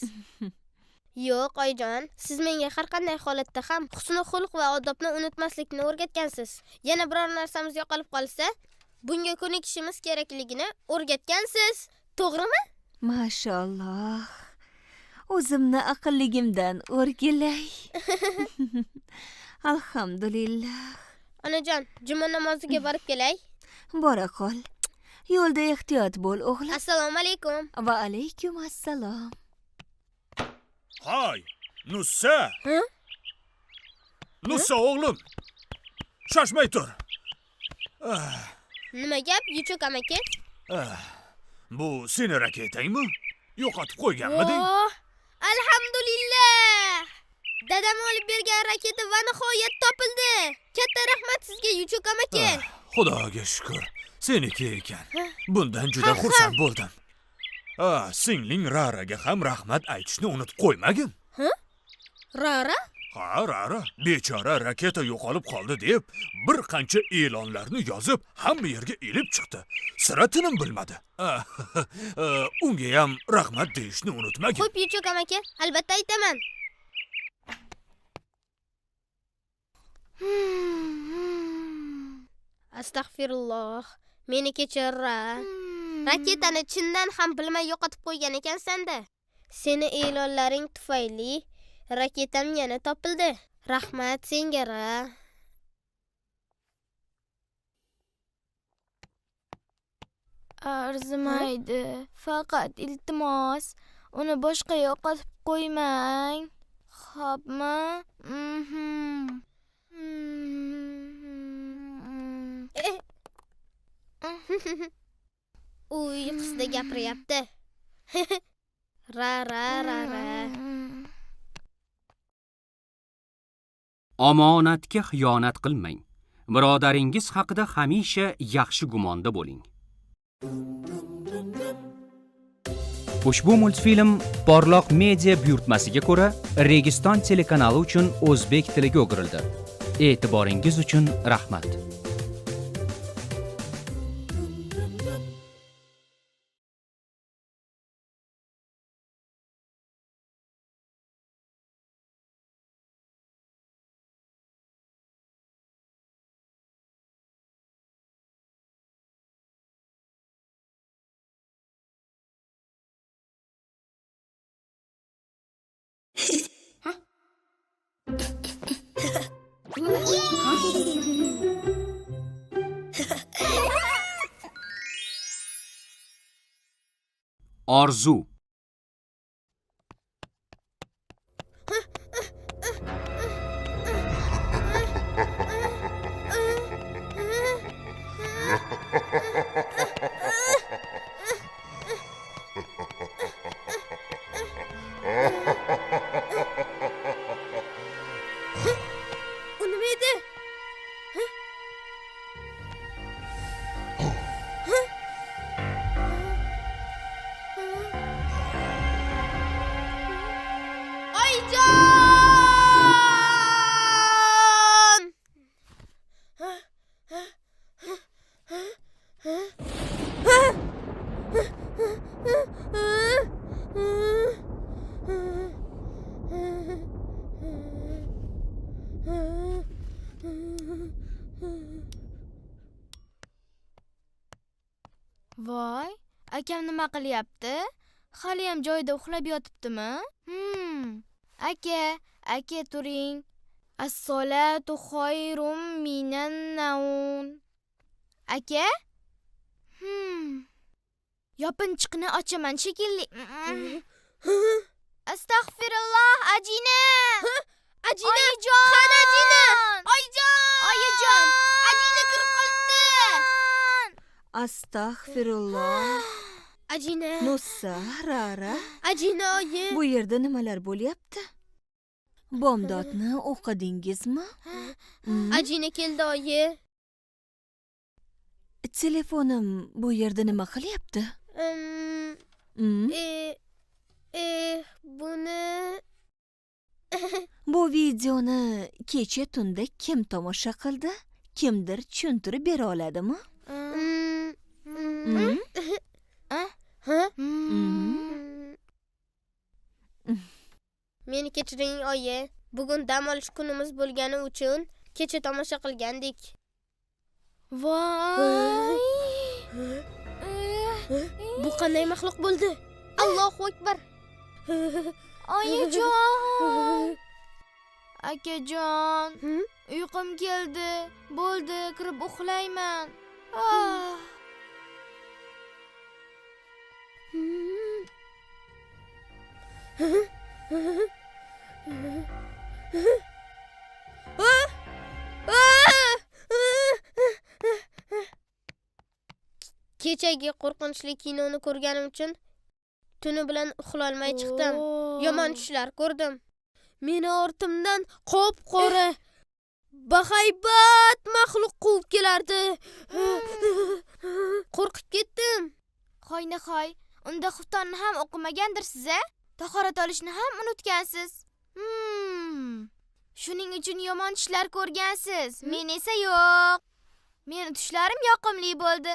Yo'q, oyijon. Siz menga har qanday holatda ham husn xulq va odobni unutmaslikni o'rgatgansiz. Yana biror narsamiz yo'qolib qolsa, bunga ko'nikishimiz kerakligini o'rgatgansiz. To'g'rimi? Mashalloh. O'zimni aqlligimdan o'rgilay. Alhamdulillah. Onajon, juma namoziga borib kelay. Bora qol. Yo'lda ehtiyot bo'l, o'g'lim. Assalomu alaykum. Va alaykum assalom. Hay, Nusa. Nusa o'g'lim. Shoshmay tur. Nima gap, Yuchuk amaki? Bu seni raketangmi? Yo'qotib qo'yganmiding? Alhamdulillah! Dadam olib bergan raketa va nihoyat topildi. Katta rahmat sizga, Yuchuk amaki. Xudoga shukr. Seniki ekan. Bundan juda xursand bo'ldim. Singling Raraga ham rahmat aytishni unutib qo'ymagin. Rara? Ha, Rara. Bechora raketa yo'qolib qoldi deb bir qancha e'lonlarni yozib, hamma yerga ilib chiqdi. Sira tinim bilmadi. Unga ham rahmat deyishni unutmagin. Xo'p, Yuchuk amaki, albatta aytaman. Astag'firulloh. Meni kechir, raketani chindan ham bilmay yo'qotib qo'ygan ekansan-da. Seni e'lonlaring tufayli raketam yana topildi. Rahmat senga, Arzimaydi. Faqat iltimos, uni boshqa yo'qotib qo'ymang. Xo'pmi? U uyqusida gapiryapti. Ra. Omonatga xiyonat qilmang. Birodaringiz haqida hamisha yaxshi gumonda bo'ling. Ushbu multfilm Porloq media buyurtmasiga ko'ra Registon telekanali uchun o'zbek tiliga o'girildi. E'tiboringiz uchun rahmat. Orzu. U nima edi? Oyijon! Voy, akam nima qilyapti? Hali ham joyida uxlab yotibdimi? Aka turing. As-solatu xayrum minan naum. Aka? Yopinchiqni ochaman shekilli. Astag'firulloh, ajina. Ajina! Oyijon! Qani ajina? Oyijon! Ajina kirib qolibdi. Astag'firulloh. Ajina. Nussa, Rara, Ajina oyi. bu yerda nimalar bo'lyapti? Bomdodni o'qidingizmi? Ajina keldi oyi. Telefonim bu yerda nima qilyapti? Buni Bu videoni kecha tunda kim tomosha qildi? Kimdir tushuntirib bera oladimi? Meni kechiring oyi. Bugun dam olish kunimiz bo'lgani uchun kecha tomosha qilgandik. Voy! Bu qanday maxluq bo'ldi? Allohu akbar. Oyijon! Akajon, uyqum keldi. Bo'ldi, kirib uxlayman. Kechagi qo'rqinchli kinoni ko'rganim uchun tuni bilan uxlolmay chiqdim. Yomon tushlar ko'rdim. Meni ortimdan qop-qora bahaybat maxluq quvib kelardi. Qo'rqib ketdim. Hoynahoy, unda xuftonni ham o'qimagandirsiz, a? Tahorat olishni ham unutgansiz. Shuning uchun yomon tushlar ko'rgansiz. Men esa yo'q. Meni tushlarim yoqimli bo'ldi.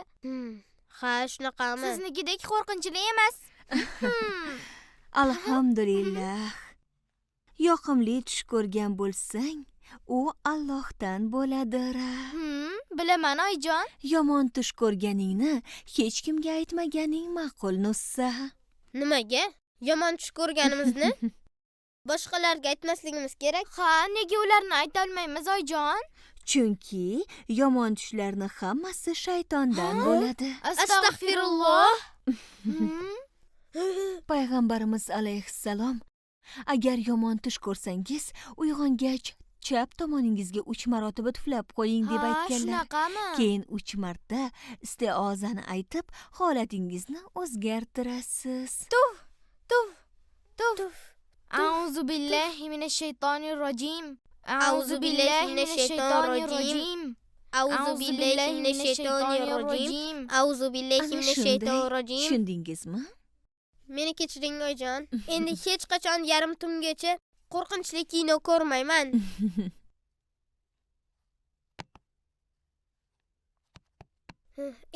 Ha, shunaqami? Siznikidek qo'rqinchli emas. Alhamdulillah. Yoqimli tush ko'rgan bo'lsang, u Allohdan bo'ladir. Bilaman, oyijon. Yomon tush ko'rganingni hech kimga aytmaganing ma'qul, Nussa. Nimaga? Yomon tush ko'rganimizni boshqalarga aytmasligimiz kerak. Ha, nega ularni ayta olmaymiz, oyijon? Chunki yomon tushlarni hammasi shaytondan bo'ladi. Astag'firulloh. Payg'ambarimiz alayhissalom agar yomon tush ko'rsangiz, uyg'ongach chap tomoningizga 3 marotaba tuflab qo'ying deb aytganlar. Shunaqami? Keyin 3 marta isti'ozani aytib, holatingizni o'zgartirasiz. A'udzu billahi minash shaytonir rojim. A'udzu billahi minash shaitonir rojim. A'udzu billahi minash shaitonir rojim. A'udzu billahi Ana minash shunday. shaitonir rojim. Tushundingizmi? Meni kechiring oyijon. Endi hech qachon yarim tungacha qo'rqinchli kino ko'rmayman.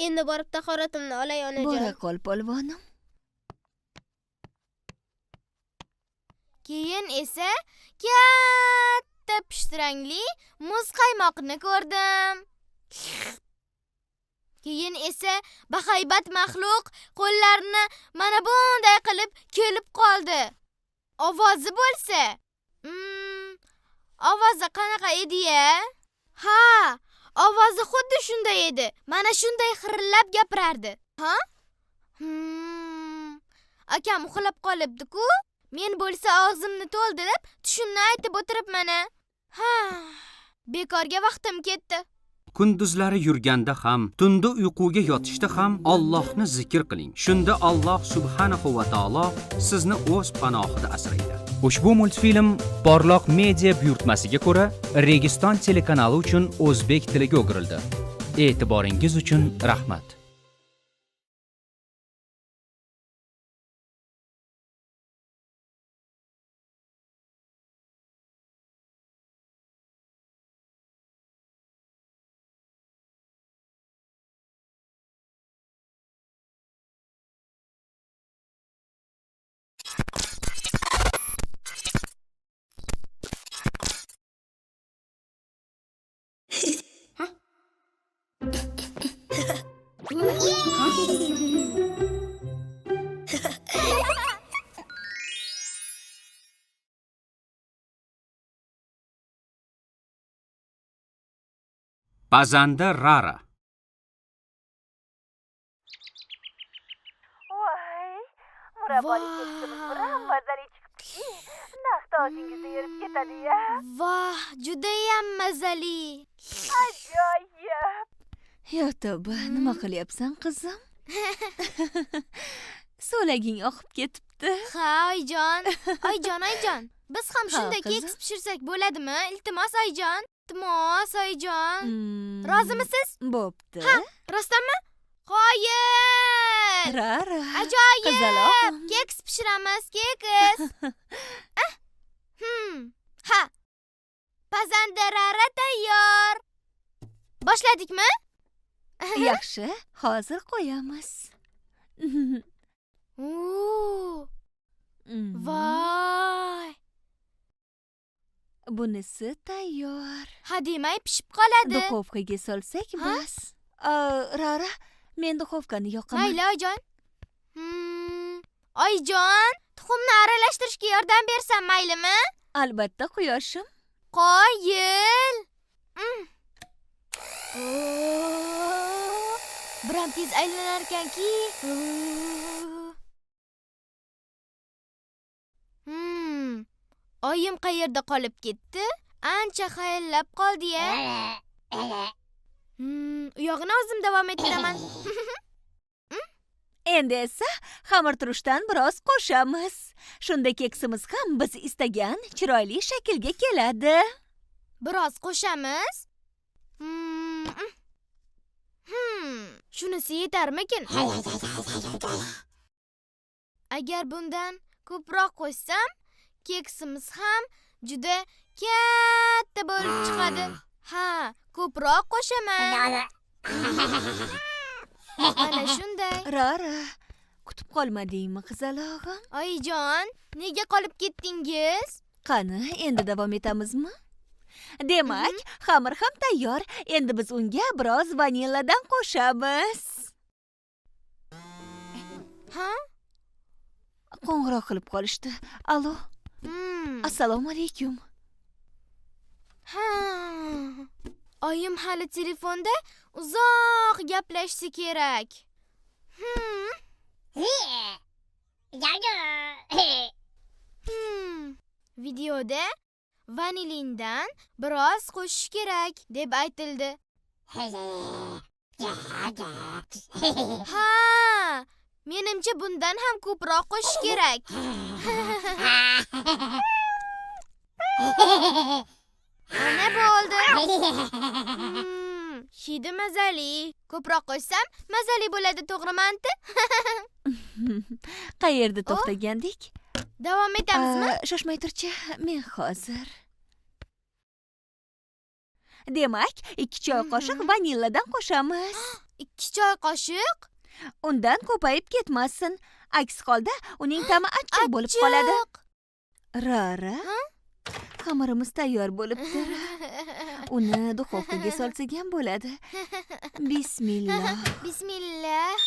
Endi borib tahoratimni olay Bora onajon. qol polvonim. Keyin esa katta pishtirangli muz qaymoqni ko'rdim. Keyin esa bahaybat maxluq qo'llarini mana bunday qilib kelib qoldi. Ovozi bo'lsa, ovozi qanaqa edi-ya? Ha, ovozi xuddi shunday edi. Mana shunday xirillab gapirardi. Ha? Akam uxlab qolibdi-ku. Men bo'lsa og'zimni to'ldirib, tushimni aytib o'tiribman. Ha, bekorga vaqtim ketdi. Kunduzlari yurganda ham, tunda uyquga yotishda ham Allohni zikr qiling. Shunda Alloh subhanahu va taolo sizni o'z panohida asraydi. Ushbu multfilm Porloq media buyurtmasiga ko'ra Registon telekanali uchun o'zbek tiliga o'girildi. E'tiboringiz uchun rahmat. Pazanda Rara. Voy, murabboli keksimiz bilan mazali chiqibdi. Naqd og'zingizda erib ketadi-ya. Voh, judayam mazali. Ajoyib. Yo tavba, nima qilyapsan qizim? So'laging oqib ketibdi. Ha, oyijon. Oyijon. Biz ham Ha, shunday qizim. keks pishirsak bo'ladimi? Iltimos oyijon. Iltimos oyijon. Hmm, Rozimisiz? Bo'pti. Rostdanmi? Qoyil. Rara. Ajoyib. Qizaloqim. Keks pishiramiz, keks. Ha. Pazanda Rara tayyor. Boshladikmi? Yaxshi, hozir qo'yamiz. Oo, Mm. voy. Bunisi tayyor. Hademay pishib qoladi. Duxovkaga solsak Ha? bas. Rara, men duxovkani yoqaman. Mayli oyijon. Oyijon, tuxumni aralashtirishga yordam bersam maylimi? Albatta quyoshim. Qoyil. Biram tez aylanar ekanki. Oyim qayerda qolib ketdi? Ancha xayallab qoldi-ya. Uyog'ini o'zim davom ettiraman. Endi esa xamirturushdan biroz qo'shamiz. Shunda keksimiz ham biz istagan chiroyli shaklga keladi. Biroz qo'shamiz. Shunisi yetarmikin? Agar bundan ko'proq qo'shsam, keksimiz ham juda katta bo'lib chiqadi. Ha, ko'proq qo'shaman. Mana shunday. Rara, kutib qolmadingmi qizalog'im? Oyijon, nega qolib ketdingiz? Qani, endi davom etamizmi? Demak, xamir ham tayyor. Endi biz unga biroz vanilladan qo'shamiz. Ha? Qo'ng'iroq qilib qolishdi. Alo, assalomu alaykum. Ha. Oyim hali telefonda uzoq gaplashsa kerak. Videoda vanilindan biroz qo'shish kerak deb aytildi. Ha, menimcha bundan ham ko'proq qo'shish kerak. Ana bo'ldi. Hidi mazali. Ko'proq qo'shsam mazali bo'ladi, to'g'rimi? Qayerda to'xtagandik? Davom etamizmi? Shoshmay turchi, men hozir. Demak, 2 choy qoshiq vanilladan qo'shamiz. 2 choy qoshiq. Undan ko'payib ketmasin. Aks holda uning ta'mi achchiq bo'lib qoladi. Rara, xamirimiz tayyor bo'libdir. Uni duxovkaga solsak ham bo'ladi. Bismillah. Bismillah.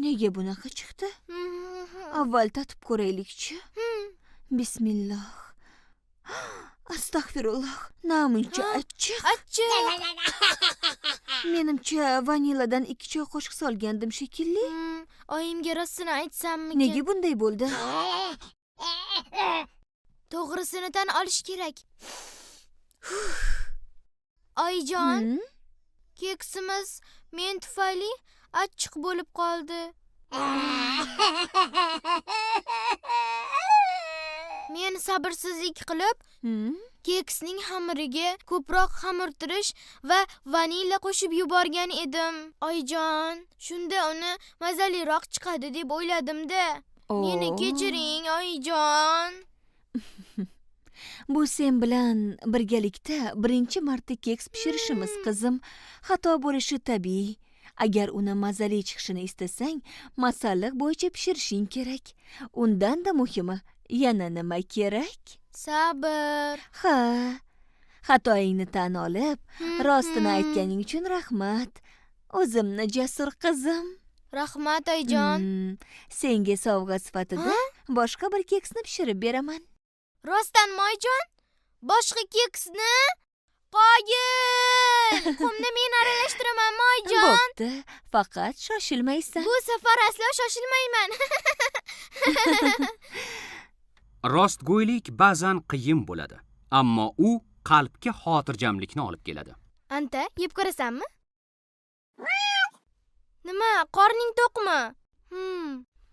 Nega bunaqa chiqdi? Avval tatib ko'raylik-chi. Bismillah. Astag'firulloh. Namuncha achchiq. Menimcha vanilladan 2 choy qoshiq solgandim shekilli. Oyimga rostini aytsammikin? Nega bunday bo'ldi? To'g'risini tan olish kerak. Oyijon, keksimiz men tufayli achchiq bo'lib qoldi. Men sabrsizlik qilib, keksning xamiriga ko'proq xamirtirish va vanilla qo'shib yuborgan edim. Oyijon, shunda uni mazaliroq chiqadi deb o'yladim-da. Meni kechiring, oyijon. Bu sen bilan birgalikda birinchi marta keks pishirishimiz, qizim. Xato bo'lishi tabiiy. Agar uni mazali chiqishini istasang, masalliq bo'yicha pishirishing kerak. Undan-da muhimi, yana nima kerak? Sabr. Ha, xatoingni tan olib, rostini aytganing uchun rahmat. O'zimni jasur qizim. Rahmat, oyijon. Senga sovg'a sifatida boshqa bir keksni pishirib beraman. Rostdanmi, oyijon? Boshqa keksni? Qoyil! Qumni men aralashtiraman, oyijon. Bo'pti, faqat shoshilmaysan. Bu safar aslo shoshilmayman. Rostgo'ylik ba'zan qiyin bo'ladi, ammo u qalbga xotirjamlikni olib keladi. Anta, yeb ko'rasanmi? Nima, qorning to'qmi?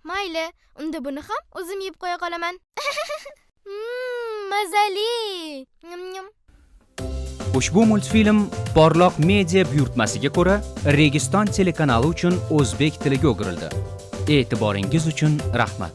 Mayli, unda buni ham o'zim yeb qo'ya qolaman. Mazali. Ushbu multfilm Porloq media buyurtmasiga ko'ra Registon telekanali uchun o'zbek tiliga o'girildi. E'tiboringiz uchun rahmat.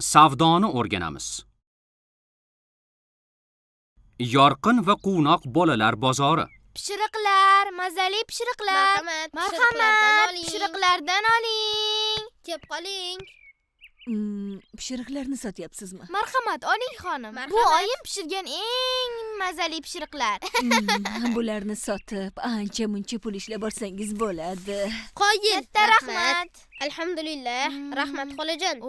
Savdoni o'rganamiz. Yorqin va quvnoq bolalar bozori. Pishiriqlar, mazali pishiriqlar. Marhamat, pishiriqlardan oling. Kep qoling. Pishiriqlarni sotyapsizmi? Marhamat, oling xonim. Bu oyim pishirgan eng mazali pishiriqlar. Bularni sotib, ancha-muncha pul ishlab borsangiz bo'ladi. Qoyil, katta rahmat. Alhamdulillah, rahmat xolajon.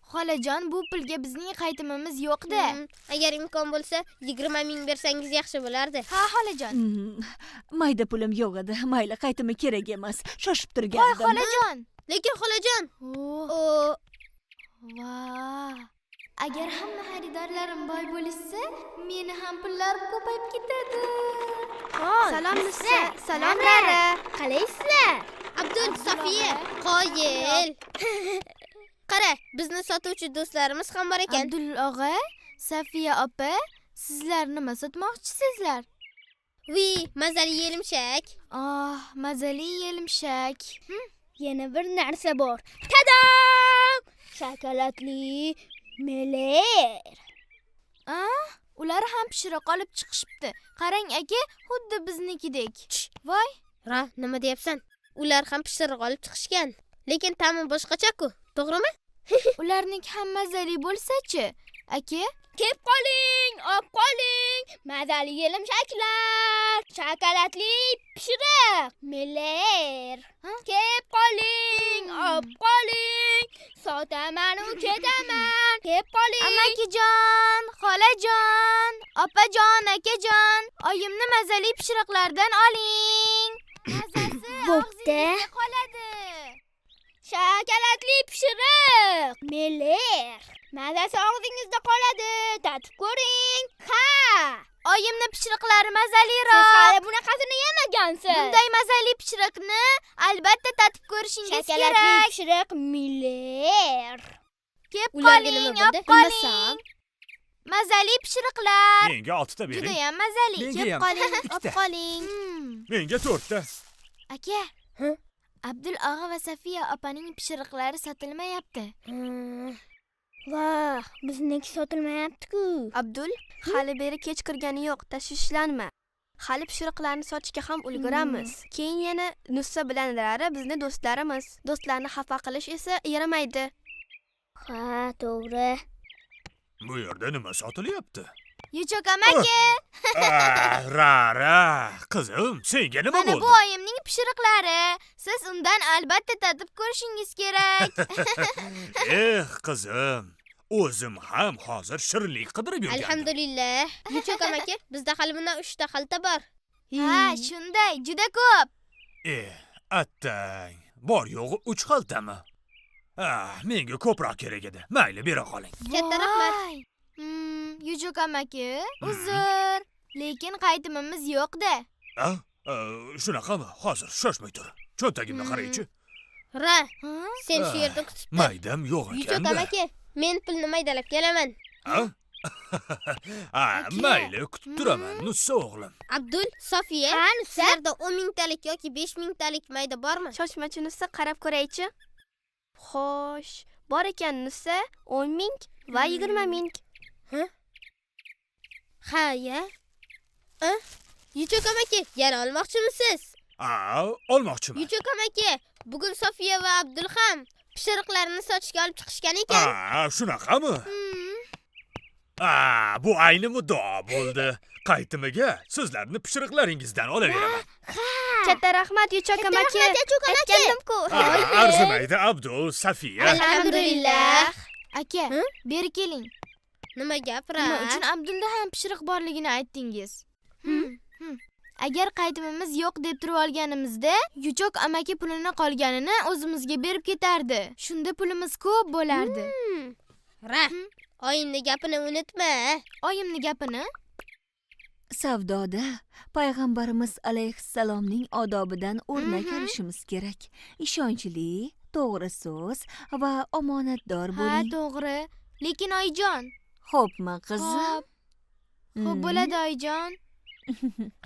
Xolajon, bu pulga bizning qaytimimiz yo'q-da. Agar imkon bo'lsa, 20 ming bersangiz yaxshi bo'lardi. Ha, xolajon. Mayda pulim yo'q edi. Mayli, qaytimi kerak emas. Shoshib turgandim. Voy, xolajon. Lekin xolajon. Va! Agar hamma xaridorlarim boy bo'lsa, meni ham pullarim ko'payib ketadi. Salom Nisa, salom Rara. Qalaysizlar? Abdul, Sofiya, Qoyil. Qara, bizni sotuvchi do'stlarimiz ham bor ekan. Abdul og'a, Sofiya opa, sizlar nima sotmoqchisizlar? Mazali yelimshak. Mazali yelimshak. Yana bir narsa bor. Tadam! Shokoladli meler. Ular ham pishiriq olib chiqishibdi. Qarang aka, xuddi biznikidek. Voy, Ra, nima deyapsan? Ular ham pishiriq olib chiqishgan, lekin ta'mi boshqacha-ku, to'g'rimi? Ularning ham mazali bo'lsa-chi? Aka, Kelib qoling, olib qoling. Mazali yelimshaklar, shokoladli pishiriq, millar. Kelib qoling, olib qoling. Sotaman u ketaman. Kelib qoling. Amakijon, xolajon, opajon, akajon, oyimni mazali pishiriqlardan oling. Mazasi og'zingizda qoladi. Shokoladli pishiriq, millar. Mazasi og'zingizda qoladi. Tatib ko'ring. Ha! Oyimni pishiriqlari mazaliroq. Siz hali bunaqasini yemagansiz. Bunday mazali pishiriqni albatta tatib ko'rishingiz kerak. Shokoladli pishiriq, millar. Kelib qoling, olib qoling. Mazali pishiriqlar. Menga 6 ta bering. Juda ham mazali. Menga Kelib ham qoling, olib ikkita. qoling. Menga 4 ta. Aka. Abdul og'a va Safiya opaning pishiriqlari sotilmayapti. Vah, bizniki sotilmayapti-ku. Abdul, hali beri kech kirgani yo'q, tashvishlanma. Hali pishiriqlarni sotishga ham ulguramiz. Keyin yana Nussa bilan Rara bizni do'stlarimiz. Do'stlarni xafa qilish esa yaramaydi. Ha, to'g'ri. Bu yerda nima sotilyapti? Yuchoq amaki, Rara, qizim, senga nima mana bu bo'ldi? oyimning pishiriqlari. Siz undan albatta tatib ko'rishingiz kerak. Qizim, o'zim ham hozir shirinlik qidirib yurgandim. Alhamdulillah. Yuchoq amaki, bizda hali bundan 3 ta xalta bor. Ha, shunday, juda ko'p. Attang, bor yo'g'i 3 xaltami? Menga ko'proq kerak edi. Mayli, bera qoling. Katta rahmat. Voy. Yuchoq amaki, uzr. Lekin qaytimimiz yo'q-da. Shunaqami? Hozir shoshmay tur. Cho'ntagimni qaraychi. Ra, sen shu yerda kutib tur. Maydam yo'q Yuchoq ekan-da. amaki, men pulni maydalab kelaman. Mayli, kutib turaman, Nussa o'g'lim. Abdul, Sofiya, Ha, Nussa. sizlarda 10 mingtalik yoki 5 mingtalik mayda bormi? Shoshmachi Nussa, qarab ko'raychi. Xo'sh, bor ekan Nussa, 10 ming va 20 ming. Ha, ya. Yuchoq amaki, yana olmoqchimisiz? Olmoqchiman. Yuchoq amaki, bugun Sofiya va Abdul ham pishiriqlarni sotishga olib chiqishgan ekan. Shunaqami? Bu ayni muddao bo'ldi. Qaytimiga sizlarni pishiriqlaringizdan olaveraman. Katta rahmat Yuchoq amaki. Aytgandim-ku. Arzimaydi Abdul, Safiya. Alhamdulillah. Aka, beri keling. Nima gap, Ra? Nima uchun Abdulda ham pishiriq borligini aytdingiz? Agar qaytimimiz yo'q deb turib olganimizda, Yuchoq amaki pulini qolganini o'zimizga berib ketardi. Shunda pulimiz ko'p bo'lardi. Ra, oyimni gapini unutma. Oyimni gapini? Savdoda payg'ambarimiz alayhissalomning odobidan o'rnak olishimiz kerak. Ishonchli, to'g'ri so'z va omonatdor Ha, bo'ling. to'g'ri. Lekin oyijon. Xo'pmi, qizim? Xo'p bo'ladi oyijon.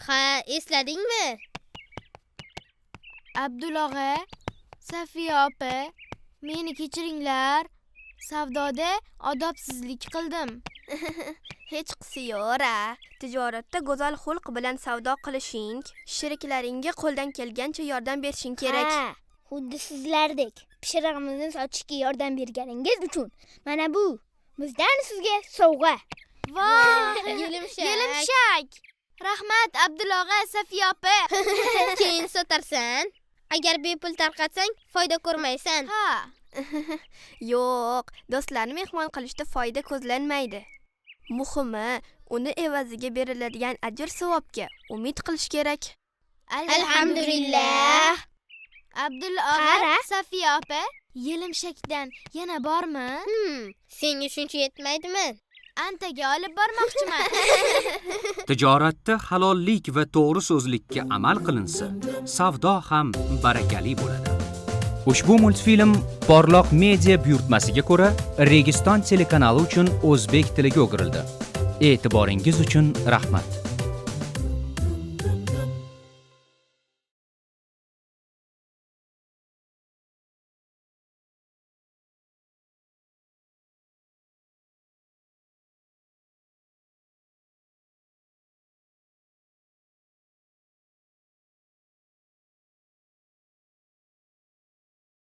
Ha, esladingmi? Abdul og'a, Safiya opa, meni kechiringlar. Savdoda odobsizlik qildim. Hech qisi yo'q-a. Tijoratda go'zal xulq bilan savdo qilishing, sheriklaringga qo'ldan kelgancha yordam berishing kerak. Ha, xuddi sizlardek pishirig'imizni sotishga yordam berganingiz uchun mana bu bizdan sizga sovg'a. Voy, Yelimshak. yelimshak. Rahmat Abdul og'a, Safiya opa. Keyin sotarsan. Agar bepul tarqatsang, foyda ko'rmaysan. Ha, Yo'q, do'stlarni mehmon qilishda foyda ko'zlanmaydi. Muhimi, uni evaziga beriladigan ajr-savobga umid qilish kerak. Alhamdulillah. Abdul og'a, Safiya opa, yelimshakdan yana bormi? Senga shuncha yetmaydimi? Antaga olib bormoqchiman. Tijoratda halollik va to'g'ri so'zlikka amal qilinsa, savdo ham barakali bo'ladi. Ushbu multfilm Porloq media buyurtmasiga ko'ra Registon telekanali uchun o'zbek tiliga o'girildi. E'tiboringiz uchun rahmat.